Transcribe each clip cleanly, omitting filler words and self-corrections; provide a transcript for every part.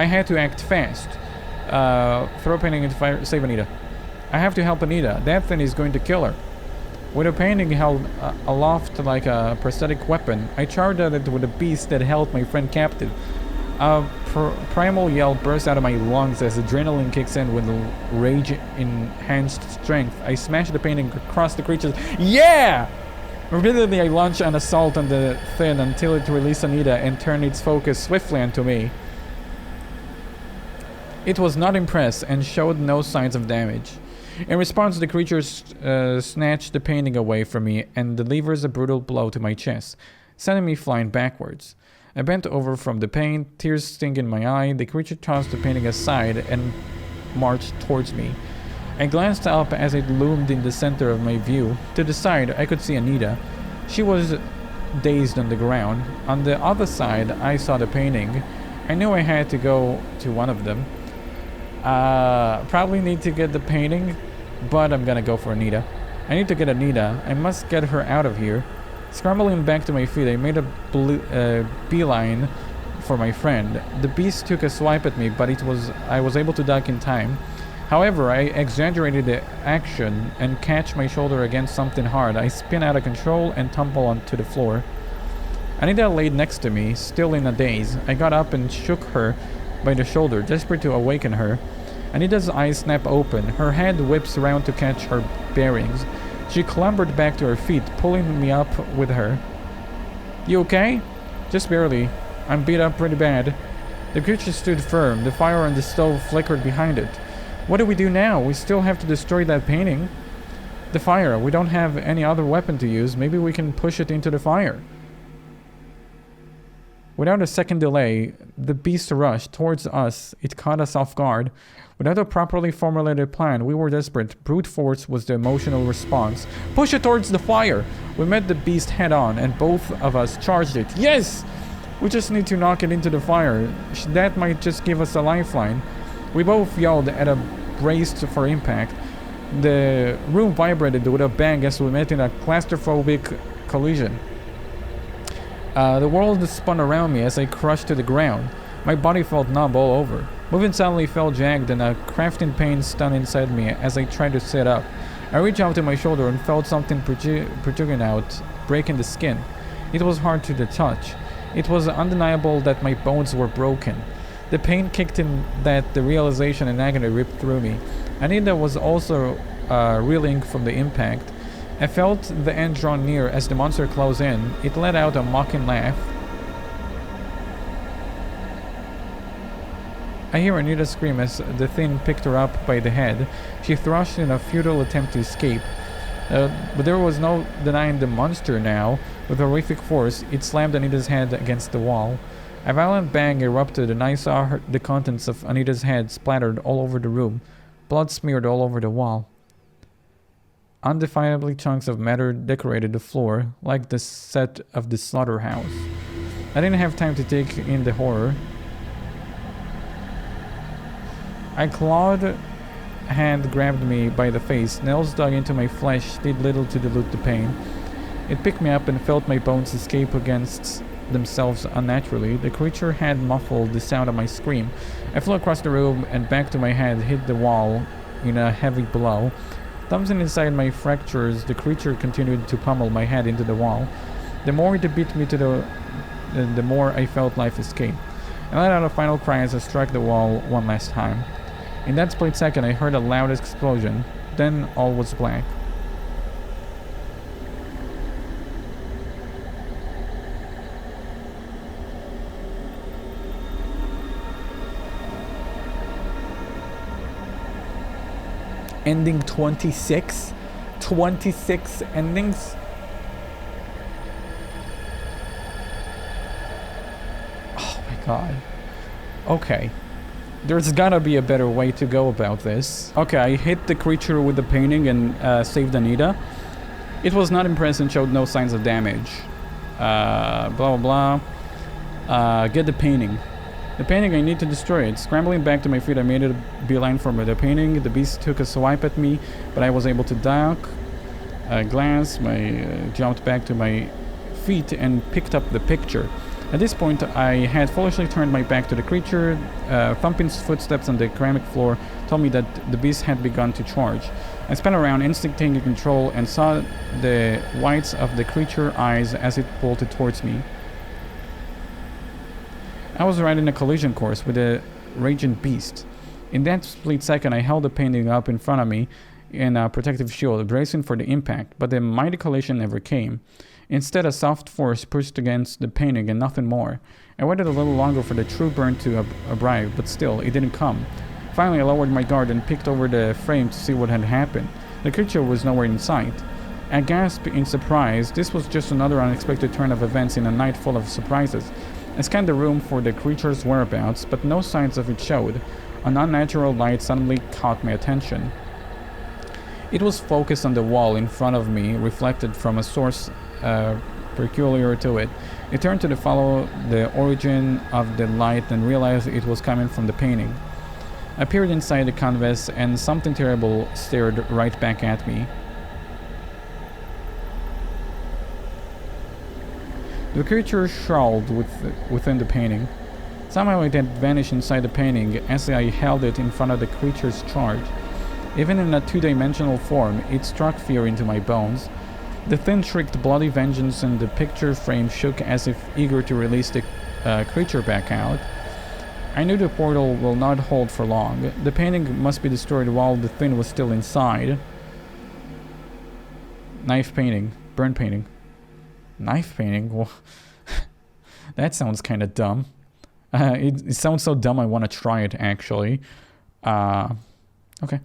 I had to act fast. Throw a painting into fire. Save Anita. I have to help Anita. That thing is going to kill her. With a painting held aloft like a prosthetic weapon, I charged at it with a beast that held my friend captive. A primal yell bursts out of my lungs as adrenaline kicks in with rage-enhanced strength. I smash the painting across the creatures. Yeah! Repeatedly, I launch an assault on the thing until it released Anita and turned its focus swiftly onto me. It was not impressed and showed no signs of damage. In response, the creature snatched the painting away from me and delivers a brutal blow to my chest, sending me flying backwards. I bent over from the pain, tears stinging my eye. The creature tossed the painting aside and marched towards me. I glanced up as it loomed in the center of my view. To the side, I could see Anita. She was dazed on the ground. On the other side, I saw the painting. I knew I had to go to one of them. Probably need to get the painting, but I'm gonna go for Anita. I need to get Anita. I must get her out of here. Scrambling back to my feet, I made a beeline for my friend. The beast took a swipe at me, but I was able to duck in time. However, I exaggerated the action and catch my shoulder against something hard. I spin out of control and tumble onto the floor. Anita laid next to me, still in a daze. I got up and shook her by the shoulder, desperate to awaken her. Anita's eyes snap open. Her head whips around to catch her bearings. She clambered back to her feet, pulling me up with her. You okay? Just barely. I'm beat up pretty bad. The creature stood firm. The fire on the stove flickered behind it. What do we do now? We still have to destroy that painting. The fire. We don't have any other weapon to use. Maybe we can push it into the fire. Without a second delay, the beast rushed towards us. It caught us off guard. Without a properly formulated plan, we were desperate. Brute force was the emotional response. Push it towards the fire! We met the beast head-on, and both of us charged it. Yes! We just need to knock it into the fire. That might just give us a lifeline. We both yelled at a braced for impact. The room vibrated with a bang as we met in a claustrophobic collision. The world spun around me as I crushed to the ground. My body felt numb all over. Moving suddenly felt jagged and a crafting pain stunned inside me as I tried to sit up. I reached out to my shoulder and felt something protruding out, breaking the skin. It was hard to touch. It was undeniable that my bones were broken. The pain kicked in that the realization and agony ripped through me. Anita was also reeling from the impact. I felt the end draw near as the monster closed in. It let out a mocking laugh. I hear Anita scream as the thing picked her up by the head. She thrust in a futile attempt to escape. But there was no denying the monster now. With horrific force, it slammed Anita's head against the wall. A violent bang erupted and I saw the contents of Anita's head splattered all over the room. Blood smeared all over the wall. Undefinably chunks of matter decorated the floor, like the set of the slaughterhouse. I didn't have time to take in the horror. A clawed hand grabbed me by the face. Nails dug into my flesh did little to dilute the pain. It picked me up and felt my bones escape against themselves unnaturally. The creature had muffled the sound of my scream. I flew across the room and back to my head, hit the wall in a heavy blow. Thumbing inside my fractures, the creature continued to pummel my head into the wall. The more it beat me the more I felt life escape. I let out a final cry as I struck the wall one last time. In that split second, I heard a loud explosion. Then all was black. Ending 26? 26 endings? Oh my god. Okay. There's gotta be a better way to go about this. Okay, I hit the creature with the painting and saved Anita. It was not impressed and showed no signs of damage. Blah blah blah. Get the painting. The painting, I need to destroy it. Scrambling back to my feet, I made a beeline for the painting. The beast took a swipe at me, but I was able to duck. Jumped back to my feet and picked up the picture. At this point, I had foolishly turned my back to the creature. Thumping footsteps on the ceramic floor told me that the beast had begun to charge. I spun around, instinct taking control, and saw the whites of the creature's eyes as it bolted towards me. I was right in a collision course with a raging beast. In that split second, I held the painting up in front of me in a protective shield, bracing for the impact, but the mighty collision never came. Instead, a soft force pushed against the painting and nothing more. I waited a little longer for the true burn to arrive, but still, it didn't come. Finally, I lowered my guard and peeked over the frame to see what had happened. The creature was nowhere in sight. I gasped in surprise. This was just another unexpected turn of events in a night full of surprises. I scanned the room for the creature's whereabouts, but no signs of it showed. An unnatural light suddenly caught my attention. It was focused on the wall in front of me, reflected from a source peculiar to it. I turned to follow the origin of the light and realized it was coming from the painting. I peered inside the canvas and something terrible stared right back at me. The creature shawled within the painting. Somehow it had vanished inside the painting as I held it in front of the creature's charge. Even in a two-dimensional form, it struck fear into my bones. The thing shrieked bloody vengeance and the picture frame shook as if eager to release the creature back out. I knew the portal will not hold for long. The painting must be destroyed while the thing was still inside. Knife painting. Burn painting. Knife painting? Well, that sounds kind of dumb. It sounds so dumb I want to try it, actually. Okay.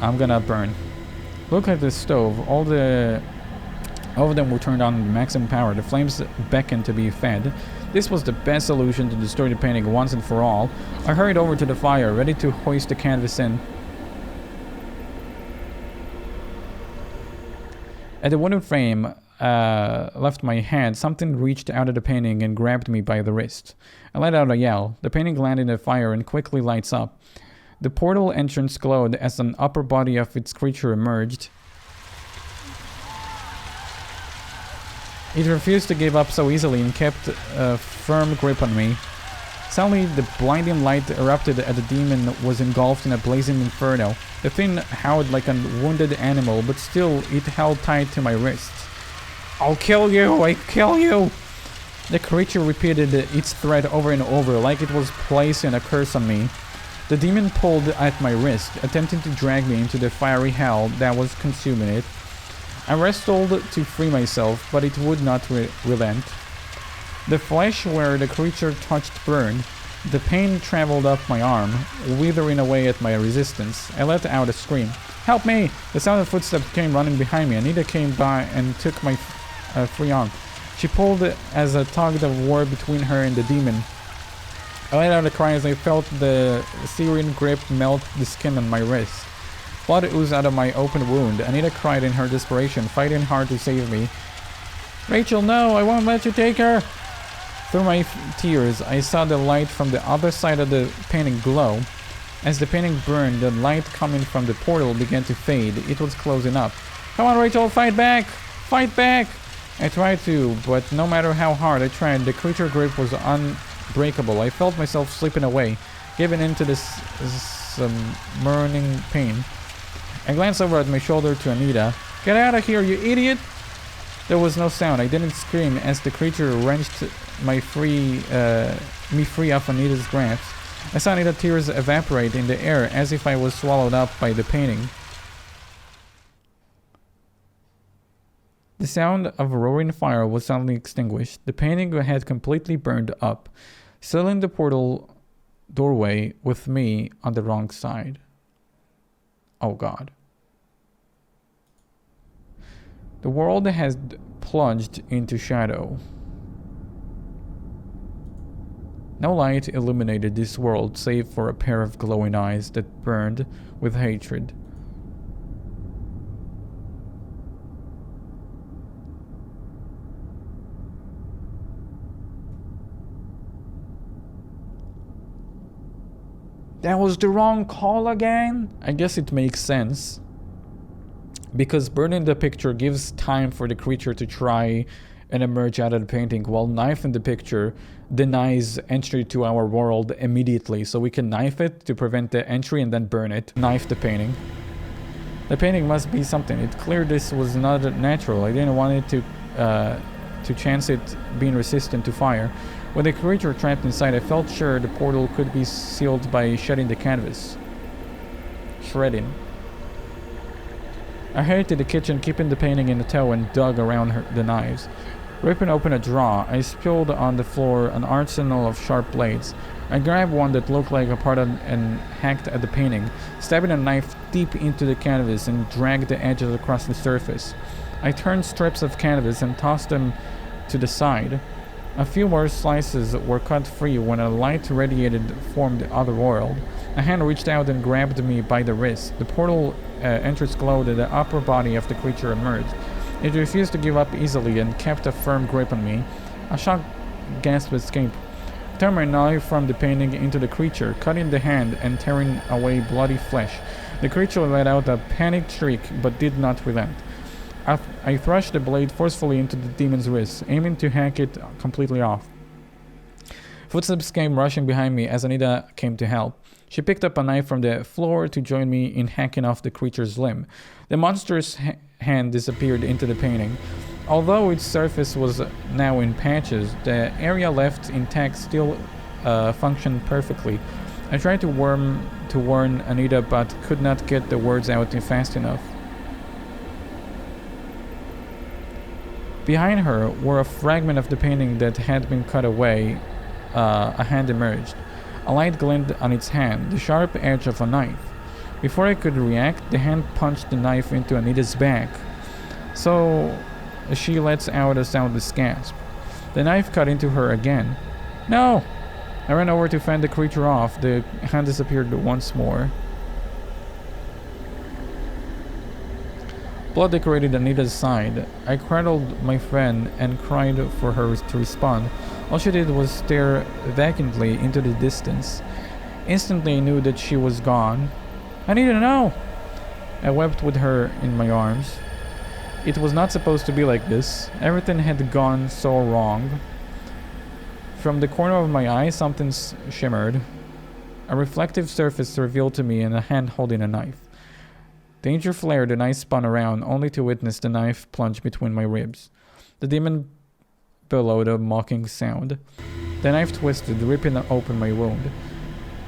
I'm gonna burn. Look at the stove. All of them were turned on to maximum power. The flames beckoned to be fed. This was the best solution to destroy the painting once and for all. I hurried over to the fire, ready to hoist the canvas in. At the wooden frame left my hand, something reached out of the painting and grabbed me by the wrist. I let out a yell. The painting landed in the fire and quickly lights up. The portal entrance glowed as an upper body of its creature emerged. It refused to give up so easily and kept a firm grip on me. Suddenly, the blinding light erupted as the demon was engulfed in a blazing inferno. The thing howled like a wounded animal, but still it held tight to my wrists. "I'll kill you! I kill you!" The creature repeated its threat over and over, like it was placing a curse on me. The demon pulled at my wrist, attempting to drag me into the fiery hell that was consuming it. I wrestled to free myself, but it would not relent. The flesh where the creature touched burned. The pain traveled up my arm, withering away at my resistance. I let out a scream. "Help me!" The sound of footsteps came running behind me. Anita came by and took my free arm. She pulled as a tug of war between her and the demon. I let out a cry as I felt the Syrian grip melt the skin on my wrist. Blood oozed out of my open wound. Anita cried in her desperation, fighting hard to save me. "Rachel, no! I won't let you take her!" Through my tears, I saw the light from the other side of the painting glow. As the painting burned, the light coming from the portal began to fade. It was closing up. "Come on, Rachel, fight back! Fight back!" I tried to, but no matter how hard I tried, the creature grip was unbreakable. I felt myself slipping away, giving in to this burning pain. I glanced over at my shoulder to Anita. "Get out of here, you idiot!" There was no sound. I didn't scream as the creature wrenched me free of Anita's grasp. I saw Anita's tears evaporate in the air as if I was swallowed up by the painting. The sound of roaring fire was suddenly extinguished. The painting had completely burned up, sealing the portal doorway with me on the wrong side. Oh God. The world has plunged into shadow. No light illuminated this world save for a pair of glowing eyes that burned with hatred. That was the wrong call again? I guess it makes sense. Because burning the picture gives time for the creature to try and emerge out of the painting, while knife in the picture denies entry to our world immediately. So we can knife it to prevent the entry and then burn it. Knife the painting. The painting must be something. It's clear this was not natural. I didn't want it to chance it being resistant to fire. With the creature trapped inside, I felt sure the portal could be sealed by shedding the canvas. Shredding. I hurried to the kitchen, keeping the painting in the tow, and dug around the knives. Ripping open a drawer, I spilled on the floor an arsenal of sharp blades. I grabbed one that looked like a part of and hacked at the painting, stabbing a knife deep into the canvas and dragged the edges across the surface. I turned strips of canvas and tossed them to the side. A few more slices were cut free when a light radiated from the other world. A hand reached out and grabbed me by the wrist. The portal entrance glowed and the upper body of the creature emerged. It refused to give up easily and kept a firm grip on me. A shocked gasp escaped. I turned my knife from the painting into the creature, cutting the hand and tearing away bloody flesh. The creature let out a panicked shriek but did not relent. I thrust the blade forcefully into the demon's wrist, aiming to hack it completely off. Footsteps came rushing behind me as Anita came to help. She picked up a knife from the floor to join me in hacking off the creature's limb. The monster's hand disappeared into the painting. Although its surface was now in patches, the area left intact still functioned perfectly. I tried to warn Anita but could not get the words out fast enough. Behind her were a fragment of the painting that had been cut away. A hand emerged. A light gleamed on its hand, the sharp edge of a knife. Before I could react, the hand punched the knife into Anita's back. So she lets out a soundless gasp. The knife cut into her again. No! I ran over to fend the creature off. The hand disappeared once more. Blood decorated Anita's side. I cradled my friend and cried for her to respond. All she did was stare vacantly into the distance. Instantly I knew that she was gone. Anita, no! I wept with her in my arms. It was not supposed to be like this. Everything had gone so wrong. From the corner of my eye, something shimmered. A reflective surface revealed to me and a hand holding a knife. Danger flared and I spun around, only to witness the knife plunge between my ribs. The demon bellowed a mocking sound. The knife twisted, ripping open my wound.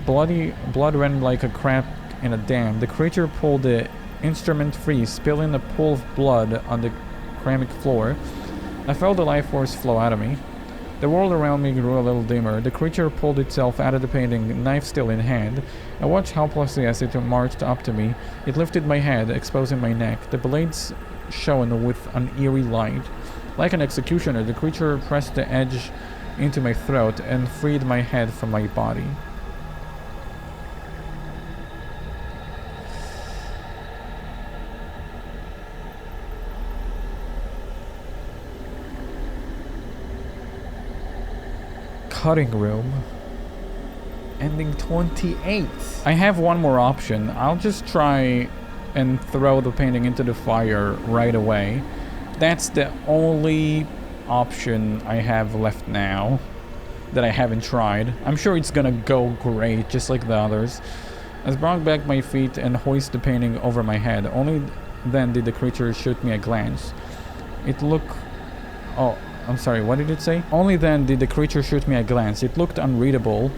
Blood ran like a crack in a dam. The creature pulled the instrument free, spilling a pool of blood on the ceramic floor. I felt the life force flow out of me. The world around me grew a little dimmer. The creature pulled itself out of the painting, knife still in hand. I watched helplessly as it marched up to me. It lifted my head, exposing my neck. The blades shone with an eerie light. Like an executioner, the creature pressed the edge into my throat and freed my head from my body. Cutting room. Ending 28. I have one more option. I'll just try and throw the painting into the fire right away. That's the only option I have left now that I haven't tried. I'm sure it's gonna go great, just like the others. I brought back my feet and hoisted the painting over my head. Only then did the creature shoot me a glance. It looked... Oh, I'm sorry, what did it say? Only then did the creature shoot me a glance. It looked unreadable.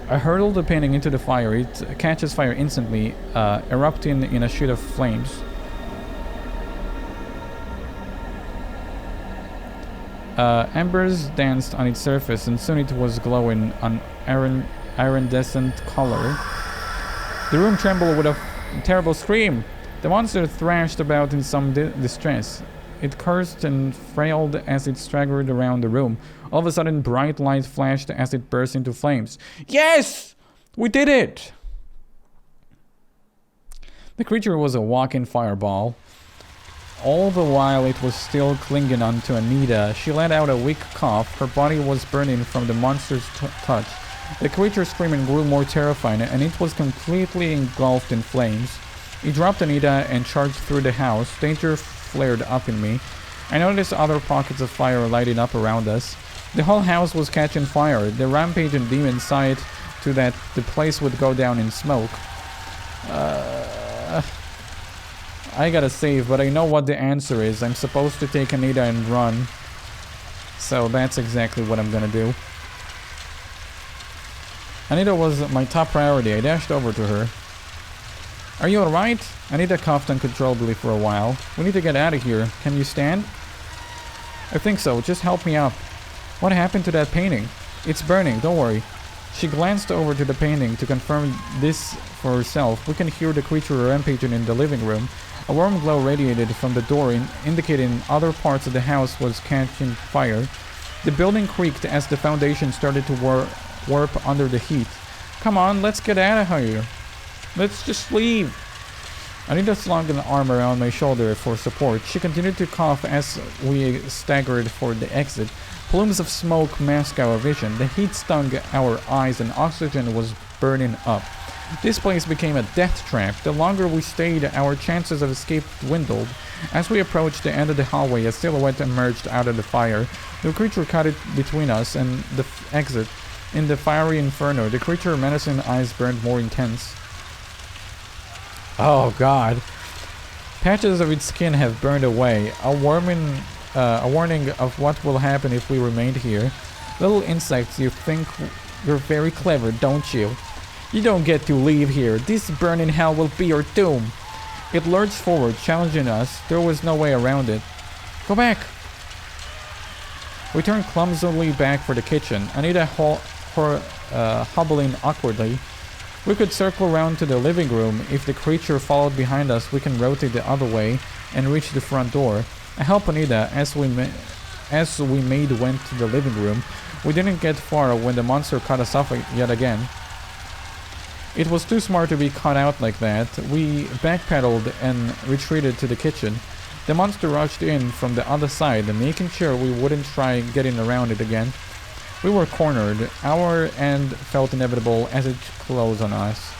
I hurled the painting into the fire. It catches fire instantly, erupting in a sheet of flames. Embers danced on its surface, and soon it was glowing an iridescent color. The room trembled with a terrible scream. The monster thrashed about in some distress. It cursed and frailed as it staggered around the room. All of a sudden, bright light flashed as it burst into flames. Yes! We did it! The creature was a walking fireball. All the while it was still clinging onto Anita. She let out a weak cough. Her body was burning from the monster's touch. The creature's screaming grew more terrifying, and it was completely engulfed in flames. It dropped Anita and charged through the house. Danger flared up in me. I noticed other pockets of fire lighting up around us. The whole house was catching fire. The rampaging demon saw it to that the place would go down in smoke. I gotta save, but I know what the answer is. I'm supposed to take Anita and run. So that's exactly what I'm gonna do. Anita was my top priority. I dashed over to her. Are you alright? Anita coughed uncontrollably for a while. We need to get out of here. Can you stand? I think so. Just help me up. What happened to that painting? It's burning, don't worry. She glanced over to the painting to confirm this for herself. We can hear the creature rampaging in the living room. A warm glow radiated from the door, indicating other parts of the house was catching fire. The building creaked as the foundation started to warp under the heat. Come on, let's get out of here. Let's just leave. Anita slung an arm around my shoulder for support. She continued to cough as we staggered for the exit. Plumes of smoke masked our vision. The heat stung our eyes and oxygen was burning up. This place became a death trap. The longer we stayed, our chances of escape dwindled. As we approached the end of the hallway, a silhouette emerged out of the fire. The creature cut it between us and the exit. In the fiery inferno, the creature's menacing eyes burned more intense. Oh god. Patches of its skin have burned away. A warning of what will happen if we remain here. Little insects, you think you're very clever, don't you? You don't get to leave here. This burning hell will be your doom. It lurched forward, challenging us. There was no way around it. Go back. We turned clumsily back for the kitchen. Anita hobbling awkwardly. We could circle around to the living room. If the creature followed behind us, we can rotate the other way and reach the front door. I helped Anita as we made went to the living room. We didn't get far when the monster cut us off yet again. It was too smart to be caught out like that. We backpedaled and retreated to the kitchen. The monster rushed in from the other side, making sure we wouldn't try getting around it again. We were cornered. Our end felt inevitable as it closed on us.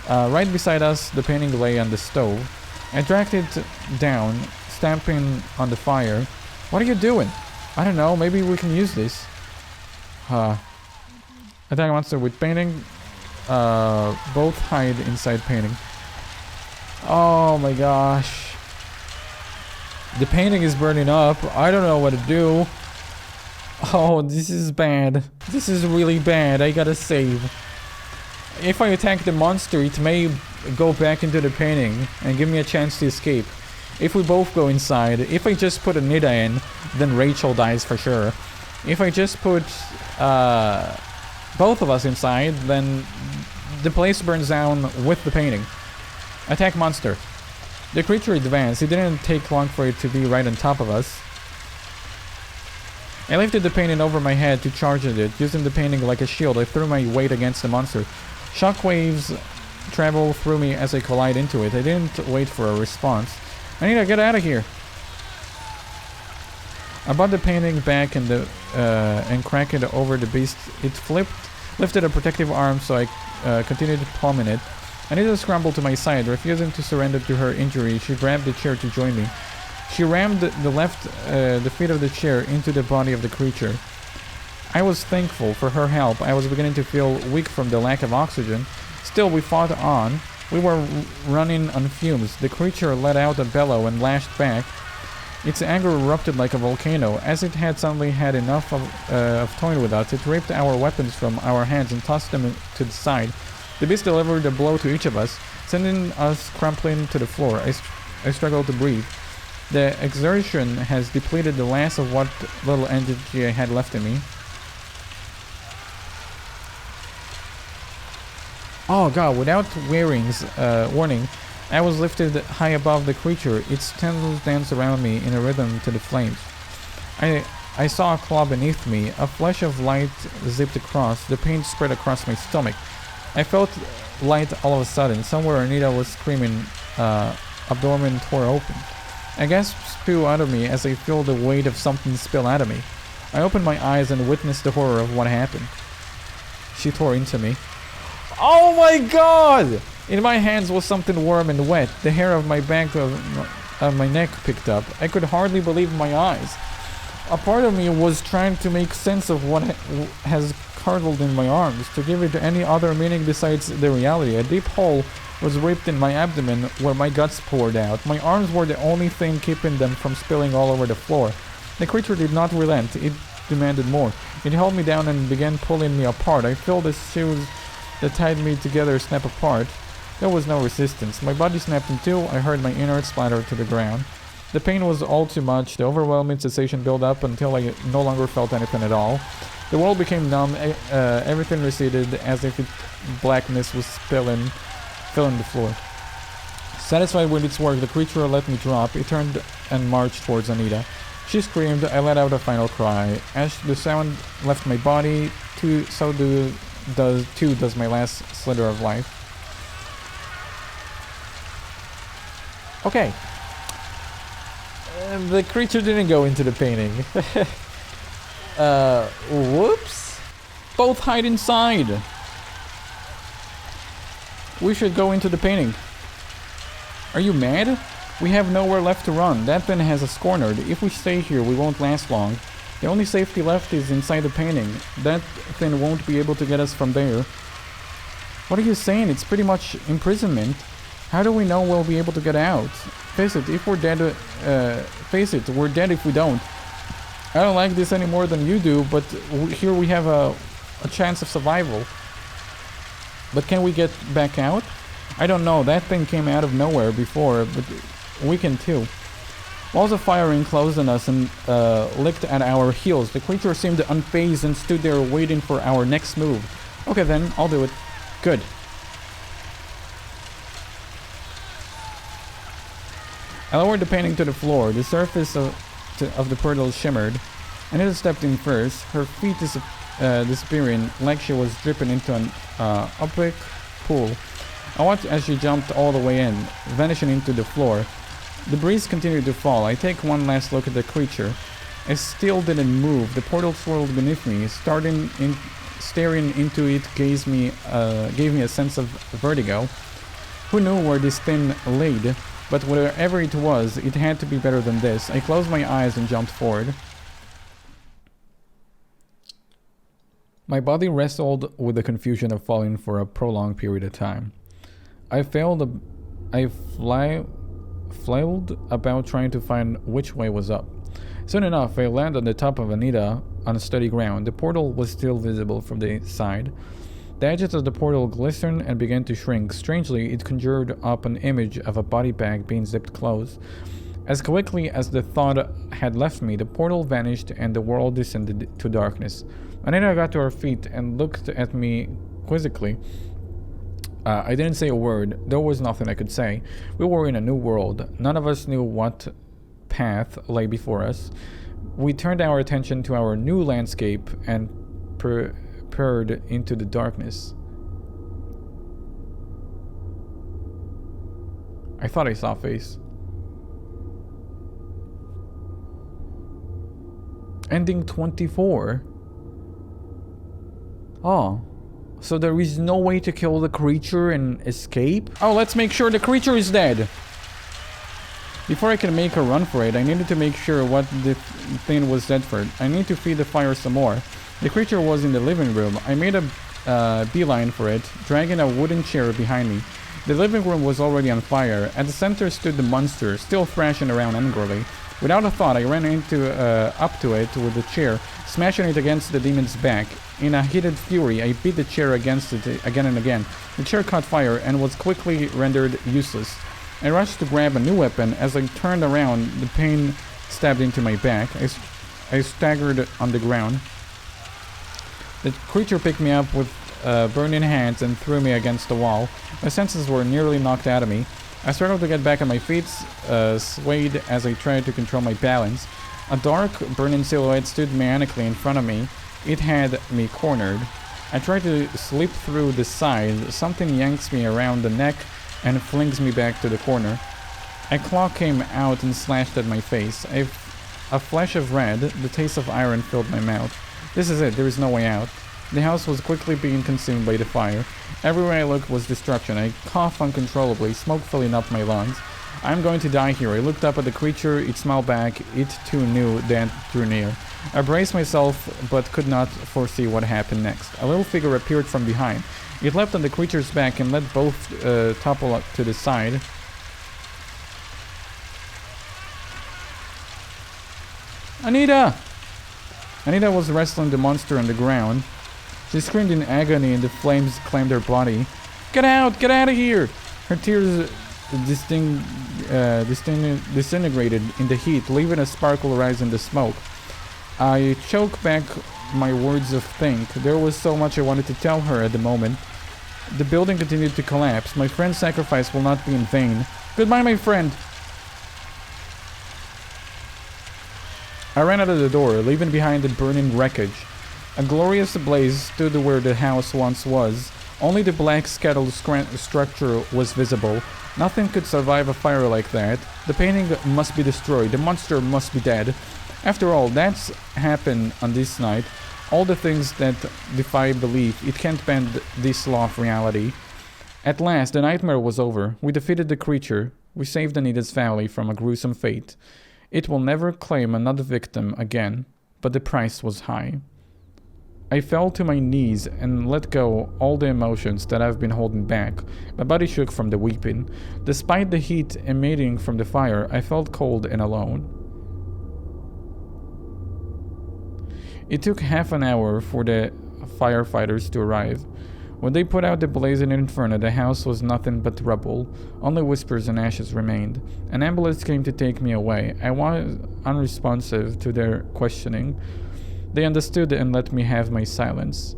Right beside us, the painting lay on the stove. I dragged it down, stamping on the fire. What are you doing? I don't know, maybe we can use this. Attack monster with painting. Both hide inside painting. Oh my gosh. The painting is burning up. I don't know what to do. Oh, this is bad. This is really bad. I gotta save. If I attack the monster, it may go back into the painting and give me a chance to escape. If we both go inside, if I just put Anita in, then Rachel dies for sure. If I just put both of us inside, then the place burns down with the painting. Attack monster. The creature advanced. It didn't take long for it to be right on top of us. I lifted the painting over my head to charge at it. Using the painting like a shield, I threw my weight against the monster. Shockwaves travel through me as I collide into it. I didn't wait for a response. I need to get out of here. I brought the painting back and cracked it over the beast. It lifted a protective arm, so I continued palming it. Anita scrambled to my side, refusing to surrender to her injury. She grabbed the chair to join me. She rammed the feet of the chair into the body of the creature. I was thankful for her help. I was beginning to feel weak from the lack of oxygen. Still, we fought on. We were running on fumes. The creature let out a bellow and lashed back. Its anger erupted like a volcano. As it had suddenly had enough of toying with us, it ripped our weapons from our hands and tossed them to the side. The beast delivered a blow to each of us, sending us crumpling to the floor. I struggled to breathe. The exertion has depleted the last of what little energy I had left in me. Oh god, without warning, I was lifted high above the creature. Its tendrils danced around me in a rhythm to the flames. I saw a claw beneath me. A flash of light zipped across. The pain spread across my stomach. I felt light all of a sudden. Somewhere Anita was screaming. Abdomen tore open. A gasp spewed out of me as I felt the weight of something spill out of me. I opened my eyes and witnessed the horror of what happened. She tore into me. Oh my god! In my hands was something warm and wet. The hair of my back my neck picked up. I could hardly believe my eyes. A part of me was trying to make sense of what has curdled in my arms, to give it any other meaning besides the reality. A deep hole was ripped in my abdomen where my guts poured out. My arms were the only thing keeping them from spilling all over the floor. The creature did not relent. It demanded more. It held me down and began pulling me apart. I felt the shoes that tied me together snap apart. There was no resistance. My body snapped in two. I heard my innards splatter to the ground. The pain was all too much. The overwhelming sensation built up until I no longer felt anything at all. The world became numb. Everything receded as if blackness was filling the floor. Satisfied with its work, the creature let me drop. It turned and marched towards Anita. She screamed. I let out a final cry. As the sound left my body, so does my last slither of life. Okay. The creature didn't go into the painting. Whoops. Both hide inside. We should go into the painting. Are you mad? We have nowhere left to run. That thing has us cornered. If we stay here, we won't last long. The only safety left is inside the painting. That thing won't be able to get us from there. What are you saying? It's pretty much imprisonment. How do we know we'll be able to get out? Face it, if we're dead, we're dead if we don't. I don't like this any more than you do, but here we have a chance of survival. But can we get back out? I don't know, that thing came out of nowhere before, but we can too. Walls of fire enclosed on us and licked at our heels. The creature seemed unfazed and stood there waiting for our next move. Okay then, I'll do it. Good. I lowered the painting to the floor. The surface of the portal shimmered. Anita stepped in first, her feet disappearing like she was dripping into an opaque pool. I watched as she jumped all the way in, vanishing into the floor. The breeze continued to fall. I take one last look at the creature. It still didn't move. The portal swirled beneath me. Staring into it gave me a sense of vertigo. Who knew where this thing laid? But whatever it was, it had to be better than this. I closed my eyes and jumped forward. My body wrestled with the confusion of falling for a prolonged period of time. I flailed about trying to find which way was up. Soon enough, I landed on the top of Anita on steady ground. The portal was still visible from the side. The edges of the portal glistened and began to shrink. Strangely, it conjured up an image of a body bag being zipped closed. As quickly as the thought had left me, the portal vanished and the world descended to darkness. Anita got to her feet and looked at me quizzically. I didn't say a word. There was nothing I could say. We were in a new world. None of us knew what path lay before us. We turned our attention to our new landscape and peered into the darkness. I thought I saw a face. Ending 24. Oh. So there is no way to kill the creature and escape? Oh, let's make sure the creature is dead. Before I can make a run for it, I needed to make sure what the thing was dead for. I need to feed the fire some more. The creature was in the living room. I made a beeline for it, dragging a wooden chair behind me. The living room was already on fire. At the center stood the monster, still thrashing around angrily. Without a thought, I ran up to it with the chair, smashing it against the demon's back. In a heated fury, I beat the chair against it again and again. The chair caught fire and was quickly rendered useless. I rushed to grab a new weapon. As I turned around, the pain stabbed into my back. I staggered on the ground. The creature picked me up with burning hands and threw me against the wall. My senses were nearly knocked out of me. I struggled to get back on my feet, swayed as I tried to control my balance. A dark, burning silhouette stood mechanically in front of me. It had me cornered. I tried to slip through the side. Something yanks me around the neck and flings me back to the corner. A claw came out and slashed at my face. A flash of red, the taste of iron filled my mouth. This is it, there is no way out. The house was quickly being consumed by the fire. Everywhere I looked was destruction. I coughed uncontrollably, smoke filling up my lungs. I'm going to die here. I looked up at the creature. It smiled back. It too knew that drew near. I braced myself, but could not foresee what happened next. A little figure appeared from behind. It leapt on the creature's back and let both topple up to the side. Anita! Anita was wrestling the monster on the ground. She screamed in agony and the flames claimed her body. Get out! Get out of here! Her tears disintegrated in the heat, leaving a sparkle rise in the smoke. I choked back my words of think. There was so much I wanted to tell her at the moment. The building continued to collapse. My friend's sacrifice will not be in vain. Goodbye, my friend! I ran out of the door, leaving behind the burning wreckage. A glorious blaze stood where the house once was. Only the black scattered structure was visible. Nothing could survive a fire like that. The painting must be destroyed. The monster must be dead. After all, that's happened on this night. All the things that defy belief. It can't bend this law of reality. At last, the nightmare was over. We defeated the creature. We saved Anita's family from a gruesome fate. It will never claim another victim again, but the price was high. I fell to my knees and let go all the emotions that I've been holding back. My body shook from the weeping. Despite the heat emanating from the fire, I felt cold and alone. It took half an hour for the firefighters to arrive. When they put out the blazing inferno, the house was nothing but rubble. Only whispers and ashes remained. An ambulance came to take me away. I was unresponsive to their questioning. They understood and let me have my silence.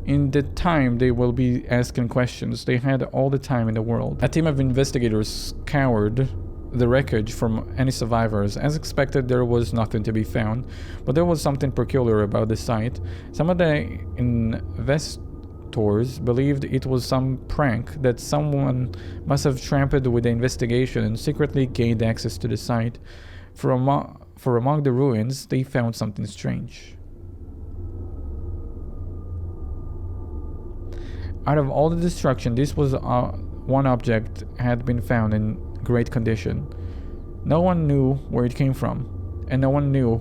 In the time they will be asking questions, they had all the time in the world. A team of investigators scoured the wreckage from any survivors. As expected, there was nothing to be found, but there was something peculiar about the site. Some of the investors believed it was some prank, that someone must have tampered with the investigation and secretly gained access to the site. For among the ruins, they found something strange. Out of all the destruction, this was one object had been found in great condition. No one knew where it came from, and no one knew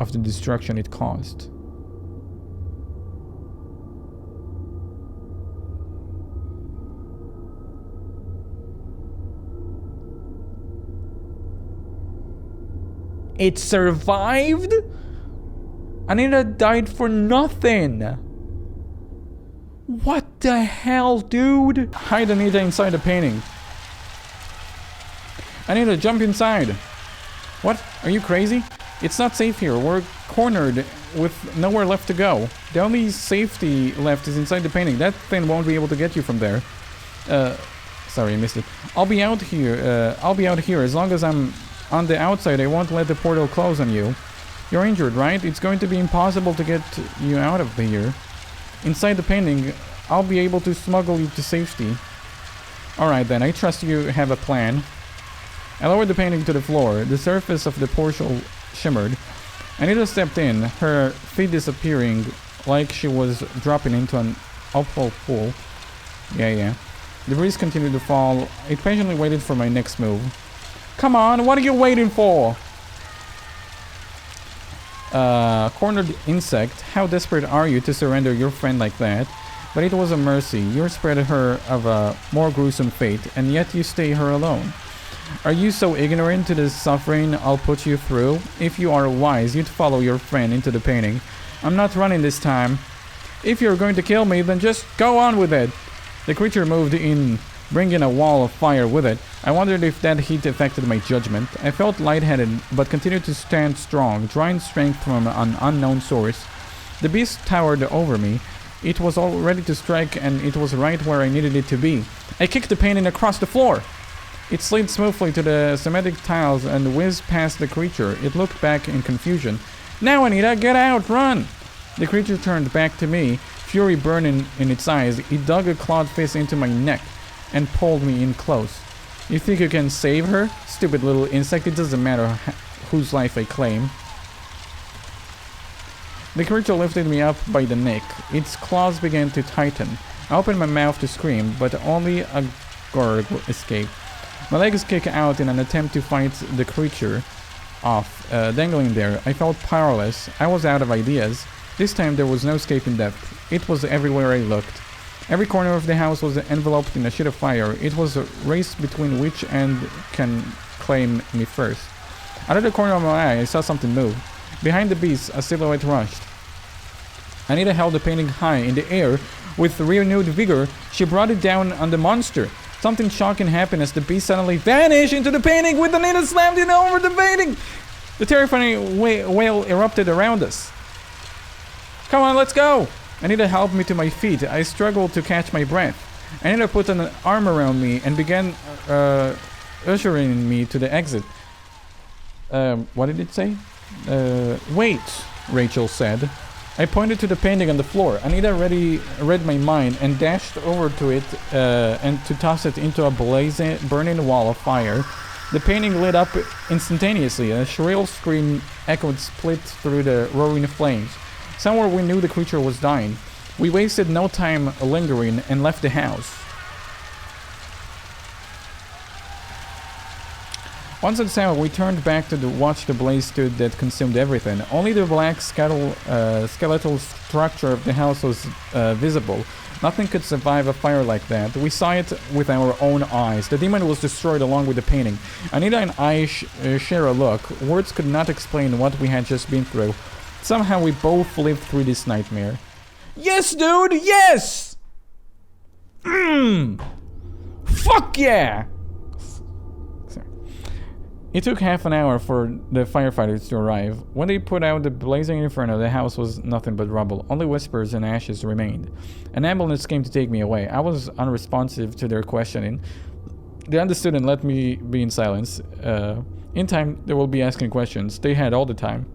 of the destruction it caused. It survived? Anita died for nothing. What the hell, dude? Hide Anita inside the painting. Anita, jump inside. What? Are you crazy? It's not safe here. We're cornered with nowhere left to go. The only safety left is inside the painting. That thing won't be able to get you from there. Sorry, I missed it. I'll be out here. As long as I'm on the outside, I won't let the portal close on you. You're injured, right? It's going to be impossible to get you out of here. Inside the painting, I'll be able to smuggle you to safety. Alright then, I trust you have a plan. I lowered the painting to the floor. The surface of the portal shimmered. Anita stepped in, her feet disappearing like she was dropping into an uphill pool. Yeah. The breeze continued to fall. I patiently waited for my next move. Come on, what are you waiting for? Cornered insect, how desperate are you to surrender your friend like that? But it was a mercy. You spared her of a more gruesome fate, and yet you stay her alone. Are you so ignorant to the suffering I'll put you through? If you are wise, you'd follow your friend into the painting. I'm not running this time. If you're going to kill me, then just go on with it. The creature moved in, bringing a wall of fire with it. I wondered if that heat affected my judgment. I felt lightheaded, but continued to stand strong, drawing strength from an unknown source. The beast towered over me. It was all ready to strike, and it was right where I needed it to be. I kicked the painting across the floor. It slid smoothly to the cement tiles and whizzed past the creature. It looked back in confusion. Now, Anita, get out! Run! The creature turned back to me, fury burning in its eyes. It dug a clawed fist into my neck and pulled me in close. You think you can save her? Stupid little insect, it doesn't matter whose life I claim. The creature lifted me up by the neck. Its claws began to tighten. I opened my mouth to scream, but only a gurgle escaped. My legs kick out in an attempt to fight the creature off, dangling there. I felt powerless. I was out of ideas. This time there was no escaping death. It was everywhere I looked. Every corner of the house was enveloped in a sheet of fire. It was a race between which end can claim me first. Out of the corner of my eye, I saw something move. Behind the beast, a silhouette rushed. Anita held the painting high in the air. With renewed vigor, she brought it down on the monster. Something shocking happened as the beast suddenly vanished into the painting with Anita slammed it over the painting. The terrifying wail erupted around us. Come on, let's go! Anita helped me to my feet. I struggled to catch my breath. Anita put an arm around me and began ushering me to the exit. What did it say? Wait, Rachel said. I pointed to the painting on the floor. Anita read my mind and dashed over to it and to toss it into a burning wall of fire. The painting lit up instantaneously. A shrill scream echoed split through the roaring flames. Somewhere we knew the creature was dying. We wasted no time lingering and left the house. Once inside, we turned back to watch the blaze that consumed everything. Only the black skeletal structure of the house was visible. Nothing could survive a fire like that. We saw it with our own eyes. The demon was destroyed along with the painting. Anita and I share a look. Words could not explain what we had just been through. Somehow we both lived through this nightmare. Yes, dude! Yes! Fuck yeah! Sorry. It took half an hour for the firefighters to arrive. When they put out the blazing inferno, the house was nothing but rubble. Only whispers and ashes remained. An ambulance came to take me away. I was unresponsive to their questioning. They understood and let me be in silence. In time, they will be asking questions. They had all the time.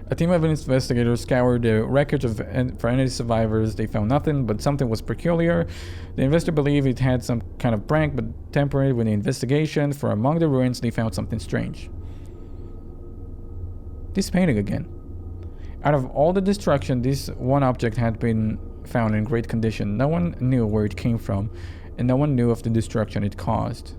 A team of investigators scoured the wreckage for any survivors. They found nothing, but something was peculiar. The investigators believed it had some kind of prank, but temporary with the investigation. For among the ruins, they found something strange. This painting again. Out of all the destruction, this one object had been found in great condition. No one knew where it came from, and no one knew of the destruction it caused.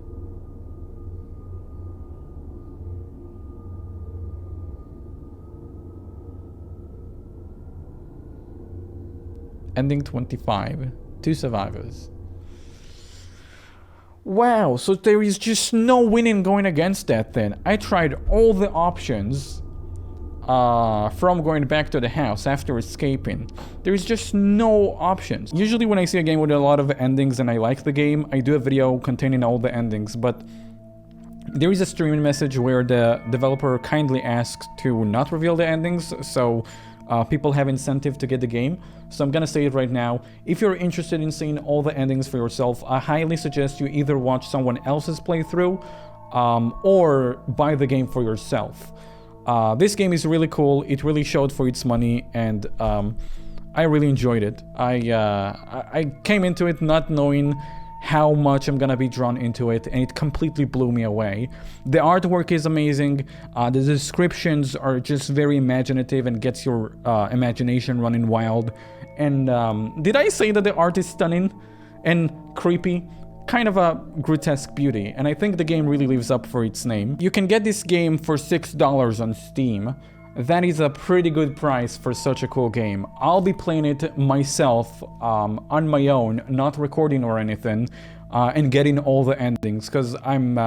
Ending 25. 2 survivors. Wow, so there is just no winning going against that then. I tried all the options from going back to the house after escaping. There is just no options. Usually when I see a game with a lot of endings and I like the game, I do a video containing all the endings, but there is a streaming message where the developer kindly asks to not reveal the endings, so people have incentive to get the game. So I'm gonna say it right now. If you're interested in seeing all the endings for yourself, I highly suggest you either watch someone else's playthrough or buy the game for yourself. This game is really cool. It really showed for its money, and I really enjoyed it. I came into it not knowing how much I'm gonna be drawn into it, and it completely blew me away. The artwork is amazing. The descriptions are just very imaginative and gets your imagination running wild. And did I say that the art is stunning and creepy? Kind of a grotesque beauty, and I think the game really lives up for its name. You can get this game for $6 on Steam. That is a pretty good price for such a cool game. I'll be playing it myself on my own, not recording or anything, and getting all the endings, because I'm,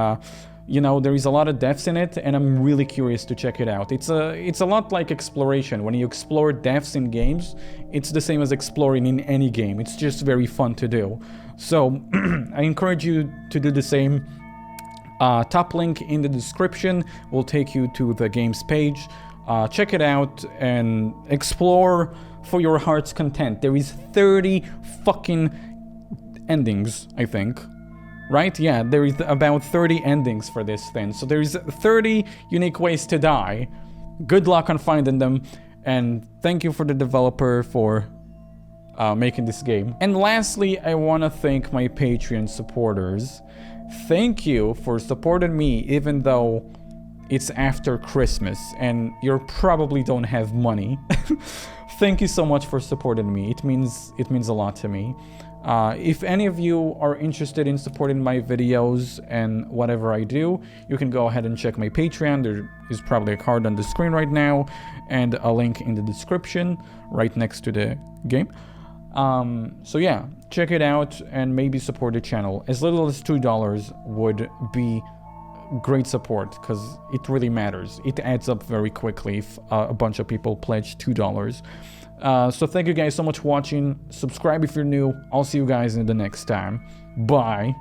you know, there is a lot of deaths in it, and I'm really curious to check it out. It's a lot like exploration. When you explore deaths in games, it's the same as exploring in any game. It's just very fun to do. So I encourage you to do the same. Top link in the description will take you to the game's page. Check it out and explore for your heart's content. There is 30 fucking endings, I think. Right? Yeah, there is about 30 endings for this thing. So there is 30 unique ways to die. Good luck on finding them. And thank you for the developer for making this game. And lastly, I want to thank my Patreon supporters. Thank you for supporting me even though it's after Christmas and you probably don't have money. Thank you so much for supporting me. It means a lot to me. If any of you are interested in supporting my videos and whatever I do, you can go ahead and check my Patreon. There is probably a card on the screen right now and a link in the description right next to the game. So yeah, check it out and maybe support the channel. As little as $2 would be great support, because it really matters. It adds up very quickly if a bunch of people pledge $2. So thank you guys so much for watching. Subscribe if you're new. I'll see you guys in the next time. Bye.